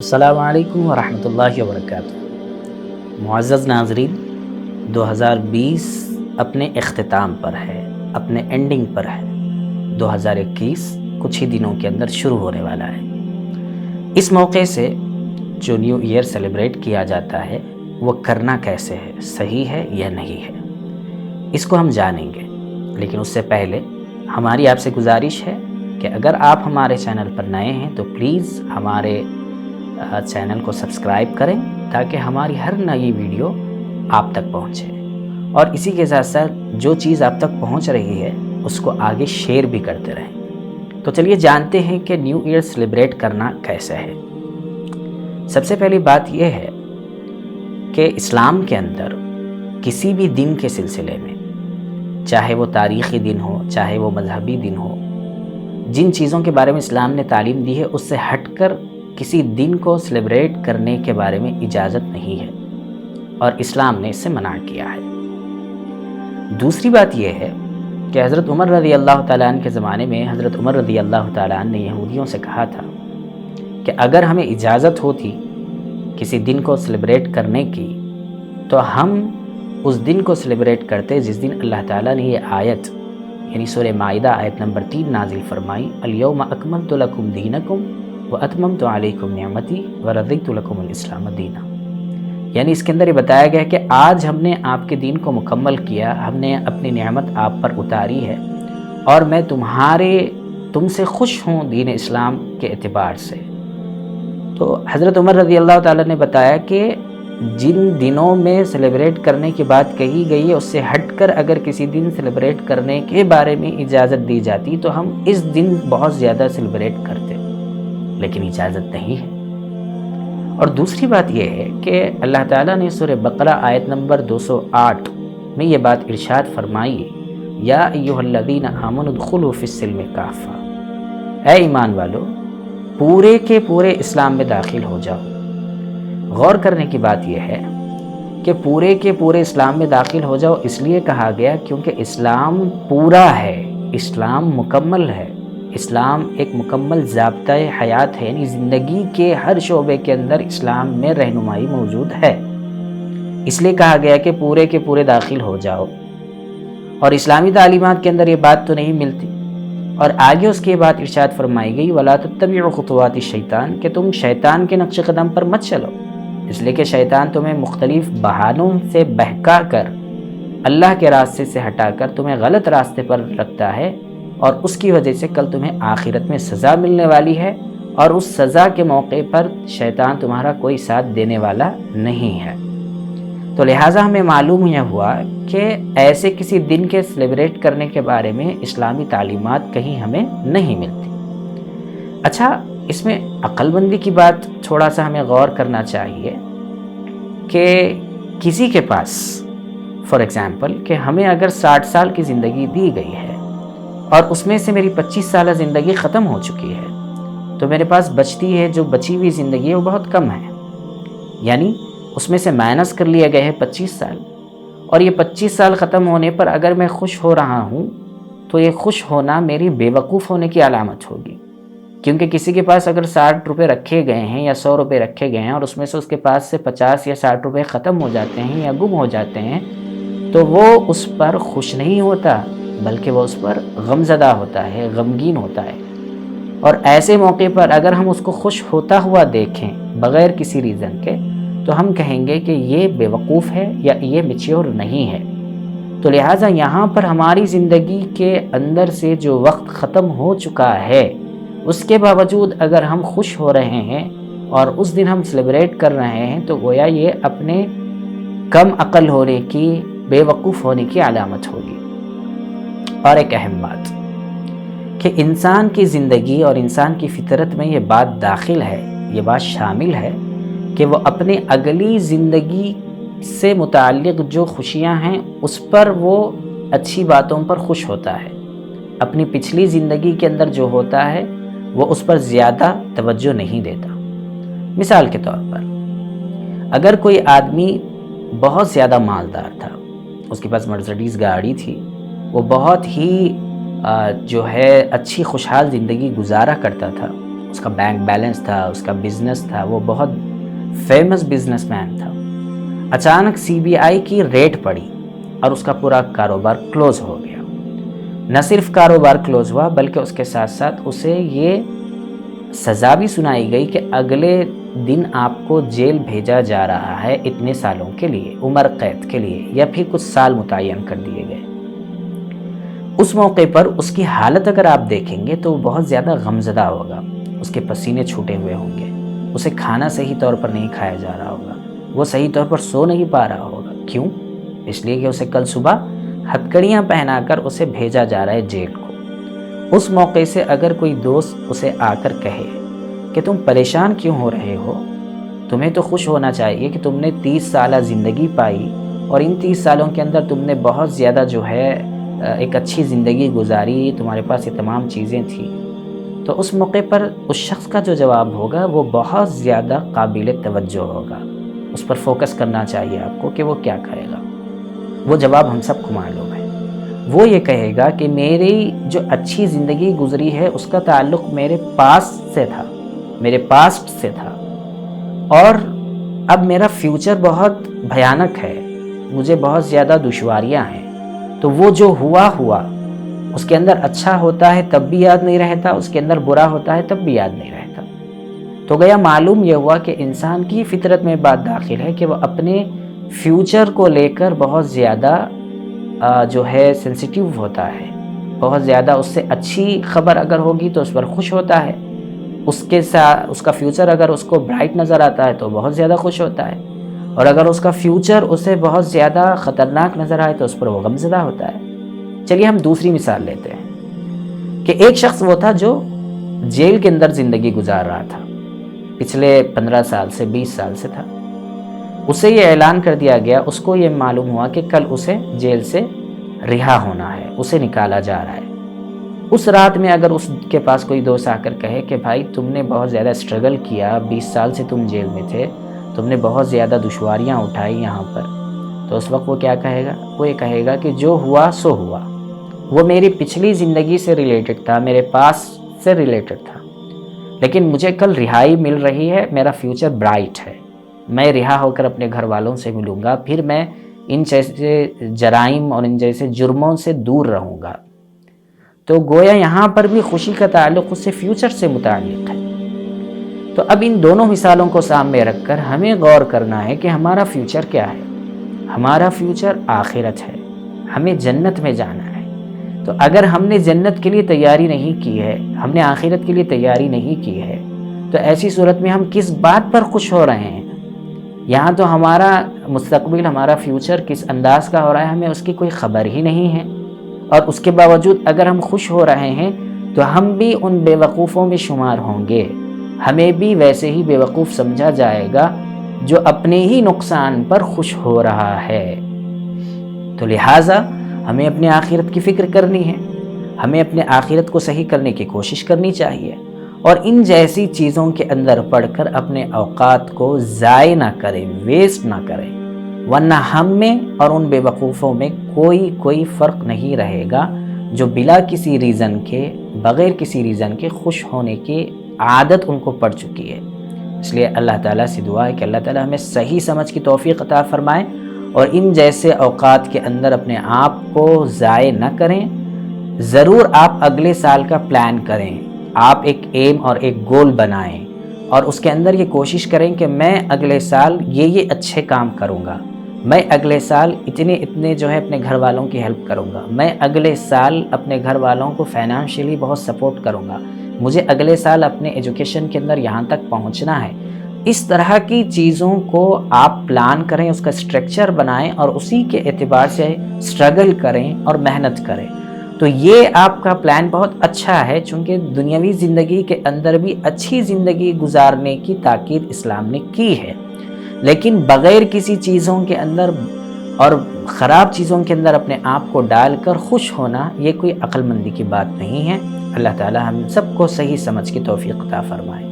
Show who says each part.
Speaker 1: السلام علیکم ورحمۃ اللہ وبرکاتہ۔ معزز ناظرین، 2020 اپنے اختتام پر ہے، اپنے اینڈنگ پر ہے۔ 2021 کچھ ہی دنوں کے اندر شروع ہونے والا ہے۔ اس موقع سے جو نیو ایئر سیلیبریٹ کیا جاتا ہے وہ کرنا کیسے ہے، صحیح ہے یا نہیں ہے، اس کو ہم جانیں گے۔ لیکن اس سے پہلے ہماری آپ سے گزارش ہے کہ اگر آپ ہمارے چینل پر نئے ہیں تو پلیز ہمارے چینل کو سبسکرائب کریں تاکہ ہماری ہر نئی ویڈیو آپ تک پہنچے، اور اسی کے ساتھ ساتھ جو چیز آپ تک پہنچ رہی ہے اس کو آگے شیئر بھی کرتے رہیں۔ تو چلیے جانتے ہیں کہ نیو ایئر سیلیبریٹ کرنا کیسے ہے۔ سب سے پہلی بات یہ ہے کہ اسلام کے اندر کسی بھی دن کے سلسلے میں، چاہے وہ تاریخی دن ہو، چاہے وہ مذہبی دن ہو، جن چیزوں کے بارے میں اسلام نے تعلیم دی ہے اس سے ہٹ کر کسی دن کو سیلیبریٹ کرنے کے بارے میں اجازت نہیں ہے، اور اسلام نے اس سے منع کیا ہے۔ دوسری بات یہ ہے کہ حضرت عمر رضی اللہ تعالیٰ عنہ کے زمانے میں حضرت عمر رضی اللہ تعالیٰ عنہ نے یہودیوں سے کہا تھا کہ اگر ہمیں اجازت ہوتی کسی دن کو سیلیبریٹ کرنے کی تو ہم اس دن کو سیلیبریٹ کرتے جس دن اللہ تعالیٰ نے یہ آیت یعنی سورہ مائدہ آیت نمبر 3 نازل فرمائی، الیوم اکملت لکم دینکم واتممت علیکم نعمتی ورضیت لکم الاسلام دینا۔ یعنی اس کے اندر یہ بتایا گیا کہ آج ہم نے آپ کے دین کو مکمل کیا، ہم نے اپنی نعمت آپ پر اتاری ہے، اور میں تم سے خوش ہوں دین اسلام کے اعتبار سے۔ تو حضرت عمر رضی اللہ تعالیٰ نے بتایا کہ جن دنوں میں سیلیبریٹ کرنے کی بات کہی گئی ہے اس سے ہٹ کر اگر کسی دن سیلیبریٹ کرنے کے بارے میں اجازت دی جاتی تو ہم اس دن بہت زیادہ سیلیبریٹ کرتے، لیکن اجازت نہیں ہے۔ اور دوسری بات یہ ہے کہ اللہ تعالیٰ نے سورہ بقرہ آیت نمبر 208 میں یہ بات ارشاد فرمائی، یا ایھا الذین آمنوا ادخلوا فی السلم کافہ، اے ایمان والو پورے کے پورے اسلام میں داخل ہو جاؤ۔ غور کرنے کی بات یہ ہے کہ پورے کے پورے اسلام میں داخل ہو جاؤ اس لیے کہا گیا کیونکہ اسلام پورا ہے، اسلام مکمل ہے، اسلام ایک مکمل ضابطۂ حیات ہے، یعنی زندگی کے ہر شعبے کے اندر اسلام میں رہنمائی موجود ہے۔ اس لیے کہا گیا کہ پورے کے پورے داخل ہو جاؤ، اور اسلامی تعلیمات کے اندر یہ بات تو نہیں ملتی۔ اور آگے اس کے بعد ارشاد فرمائی گئی وَلَا تَتَّبِعُوا خُطُوَاتِ الشَّيْطَانِ کہ تم شیطان کے نقش قدم پر مت چلو، اس لیے کہ شیطان تمہیں مختلف بہانوں سے بہکا کر اللہ کے راستے سے ہٹا کر تمہیں غلط راستے پر رکھتا ہے، اور اس کی وجہ سے کل تمہیں آخرت میں سزا ملنے والی ہے، اور اس سزا کے موقع پر شیطان تمہارا کوئی ساتھ دینے والا نہیں ہے۔ تو لہٰذا ہمیں معلوم یہ ہوا کہ ایسے کسی دن کے سیلیبریٹ کرنے کے بارے میں اسلامی تعلیمات کہیں ہمیں نہیں ملتی۔ اچھا، اس میں عقل مندی کی بات تھوڑا سا ہمیں غور کرنا چاہیے کہ کسی کے پاس فار ایگزامپل کہ ہمیں اگر 60 سال کی زندگی دی گئی ہے اور اس میں سے میری 25 سالہ زندگی ختم ہو چکی ہے، تو میرے پاس بچتی ہے جو بچی ہوئی زندگی ہے وہ بہت کم ہے، یعنی اس میں سے مائنس کر لیے گئے ہیں 25 سال، اور یہ 25 سال ختم ہونے پر اگر میں خوش ہو رہا ہوں تو یہ خوش ہونا میری بے وقوف ہونے کی علامت ہوگی، کیونکہ کسی کے پاس اگر 60 روپے رکھے گئے ہیں یا 100 روپے رکھے گئے ہیں اور اس میں سے اس کے پاس سے 50 یا 60 روپے ختم ہو جاتے ہیں یا گم ہو جاتے ہیں تو وہ اس پر خوش نہیں ہوتا بلکہ وہ اس پر غمزدہ ہوتا ہے، غمگین ہوتا ہے۔ اور ایسے موقع پر اگر ہم اس کو خوش ہوتا ہوا دیکھیں بغیر کسی ریزن کے تو ہم کہیں گے کہ یہ بے وقوف ہے یا یہ میچیور نہیں ہے۔ تو لہٰذا یہاں پر ہماری زندگی کے اندر سے جو وقت ختم ہو چکا ہے اس کے باوجود اگر ہم خوش ہو رہے ہیں اور اس دن ہم سیلیبریٹ کر رہے ہیں تو گویا یہ اپنے کم عقل ہونے کی، بے وقوف ہونے کی علامت ہوگی۔ اور ایک اہم بات کہ انسان کی زندگی اور انسان کی فطرت میں یہ بات داخل ہے، یہ بات شامل ہے کہ وہ اپنے اگلی زندگی سے متعلق جو خوشیاں ہیں اس پر وہ اچھی باتوں پر خوش ہوتا ہے، اپنی پچھلی زندگی کے اندر جو ہوتا ہے وہ اس پر زیادہ توجہ نہیں دیتا۔ مثال کے طور پر اگر کوئی آدمی بہت زیادہ مالدار تھا، اس کے پاس مرسڈیز گاڑی تھی، وہ بہت ہی جو ہے اچھی خوشحال زندگی گزارا کرتا تھا، اس کا بینک بیلنس تھا، اس کا بزنس تھا، وہ بہت فیمس بزنس مین تھا۔ اچانک CBI کی ریڈ پڑی اور اس کا پورا کاروبار کلوز ہو گیا۔ نہ صرف کاروبار کلوز ہوا بلکہ اس کے ساتھ ساتھ اسے یہ سزا بھی سنائی گئی کہ اگلے دن آپ کو جیل بھیجا جا رہا ہے اتنے سالوں کے لیے، عمر قید کے لیے، یا پھر کچھ سال متعین کر دیے گئے۔ اس موقع پر اس کی حالت اگر آپ دیکھیں گے تو وہ بہت زیادہ غمزدہ ہوگا، اس کے پسینے چھوٹے ہوئے ہوں گے، اسے کھانا صحیح طور پر نہیں کھایا جا رہا ہوگا، وہ صحیح طور پر سو نہیں پا رہا ہوگا۔ کیوں؟ اس لیے کہ اسے کل صبح ہتھکڑیاں پہنا کر اسے بھیجا جا رہا ہے جیل کو۔ اس موقع سے اگر کوئی دوست اسے آ کر کہے کہ تم پریشان کیوں ہو رہے ہو، تمہیں تو خوش ہونا چاہیے کہ تم نے 30 سالہ زندگی پائی اور ان 30 سالوں کے اندر تم نے بہت زیادہ جو ہے ایک اچھی زندگی گزاری، تمہارے پاس یہ تمام چیزیں تھیں، تو اس موقع پر اس شخص کا جو جواب ہوگا وہ بہت زیادہ قابل توجہ ہوگا۔ اس پر فوکس کرنا چاہیے آپ کو کہ وہ کیا کہے گا۔ وہ جواب ہم سب کو معلوم ہے۔ وہ یہ کہے گا کہ میری جو اچھی زندگی گزری ہے اس کا تعلق میرے پاسٹ سے تھا اور اب میرا فیوچر بہت بھیانک ہے، مجھے بہت زیادہ دشواریاں ہیں، تو وہ جو ہوا اس کے اندر اچھا ہوتا ہے تب بھی یاد نہیں رہتا، اس کے اندر برا ہوتا ہے تب بھی یاد نہیں رہتا۔ تو گیا معلوم یہ ہوا کہ انسان کی فطرت میں بات داخل ہے کہ وہ اپنے فیوچر کو لے کر بہت زیادہ جو ہے سینسیٹیو ہوتا ہے، بہت زیادہ اس سے اچھی خبر اگر ہوگی تو اس پر خوش ہوتا ہے، اس کے ساتھ اس کا فیوچر اگر اس کو برائٹ نظر آتا ہے تو بہت زیادہ خوش ہوتا ہے، اور اگر اس کا فیوچر اسے بہت زیادہ خطرناک نظر آئے تو اس پر وہ غمزدہ ہوتا ہے۔ چلیے ہم دوسری مثال لیتے ہیں کہ ایک شخص وہ تھا جو جیل کے اندر زندگی گزار رہا تھا، پچھلے 15 سال سے 20 سال سے تھا۔ اسے یہ اعلان کر دیا گیا، اس کو یہ معلوم ہوا کہ کل اسے جیل سے رہا ہونا ہے، اسے نکالا جا رہا ہے۔ اس رات میں اگر اس کے پاس کوئی دوست آ کر کہے کہ بھائی تم نے بہت زیادہ اسٹرگل کیا، 20 سال سے تم جیل میں تھے، تم نے بہت زیادہ دشواریاں اٹھائی یہاں پر، تو اس وقت وہ کیا کہے گا؟ وہ یہ کہے گا کہ جو ہوا سو ہوا، وہ میری پچھلی زندگی سے ریلیٹڈ تھا، میرے پاس سے ریلیٹڈ تھا، لیکن مجھے کل رہائی مل رہی ہے، میرا فیوچر برائٹ ہے، میں رہا ہو کر اپنے گھر والوں سے ملوں گا، پھر میں ان جیسے جرائم اور ان جیسے جرموں سے دور رہوں گا۔ تو گویا یہاں پر بھی خوشی کا تعلق اس سے فیوچر سے متعلق ہے۔ تو اب ان دونوں مثالوں کو سامنے رکھ کر ہمیں غور کرنا ہے کہ ہمارا فیوچر کیا ہے۔ ہمارا فیوچر آخرت ہے، ہمیں جنت میں جانا ہے۔ تو اگر ہم نے جنت کے لیے تیاری نہیں کی ہے، ہم نے آخرت کے لیے تیاری نہیں کی ہے، تو ایسی صورت میں ہم کس بات پر خوش ہو رہے ہیں؟ یہاں تو ہمارا مستقبل، ہمارا فیوچر کس انداز کا ہو رہا ہے ہمیں اس کی کوئی خبر ہی نہیں ہے، اور اس کے باوجود اگر ہم خوش ہو رہے ہیں تو ہم بھی ان بے وقوفوں میں شمار ہوں گے، ہمیں بھی ویسے ہی بے وقوف سمجھا جائے گا جو اپنے ہی نقصان پر خوش ہو رہا ہے۔ تو لہٰذا ہمیں اپنے آخرت کی فکر کرنی ہے، ہمیں اپنے آخرت کو صحیح کرنے کی کوشش کرنی چاہیے، اور ان جیسی چیزوں کے اندر پڑھ کر اپنے اوقات کو ضائع نہ کریں، ویسٹ نہ کریں، ورنہ ہم میں اور ان بے وقوفوں میں کوئی فرق نہیں رہے گا جو بلا کسی ریزن کے، بغیر کسی ریزن کے خوش ہونے کی عادت ان کو پڑ چکی ہے۔ اس لیے اللہ تعالیٰ سے دعا ہے کہ اللہ تعالیٰ ہمیں صحیح سمجھ کی توفیق عطا فرمائے اور ان جیسے اوقات کے اندر اپنے آپ کو ضائع نہ کریں۔ ضرور آپ اگلے سال کا پلان کریں، آپ ایک ایم اور ایک گول بنائیں اور اس کے اندر یہ کوشش کریں کہ میں اگلے سال یہ اچھے کام کروں گا، میں اگلے سال اتنے جو ہے اپنے گھر والوں کی ہیلپ کروں گا، میں اگلے سال اپنے گھر والوں کو فائنانشلی بہت سپورٹ کروں گا، مجھے اگلے سال اپنے ایجوکیشن کے اندر یہاں تک پہنچنا ہے۔ اس طرح کی چیزوں کو آپ پلان کریں، اس کا اسٹرکچر بنائیں اور اسی کے اعتبار سے اسٹرگل کریں اور محنت کریں۔ تو یہ آپ کا پلان بہت اچھا ہے، چونکہ دنیاوی زندگی کے اندر بھی اچھی زندگی گزارنے کی تاکید اسلام نے کی ہے، لیکن بغیر کسی چیزوں کے اندر اور خراب چیزوں کے اندر اپنے آپ کو ڈال کر خوش ہونا یہ کوئی عقل مندی کی بات نہیں ہے۔ اللہ تعالی ہم سب کو صحیح سمجھ کی توفیق عطا فرمائے۔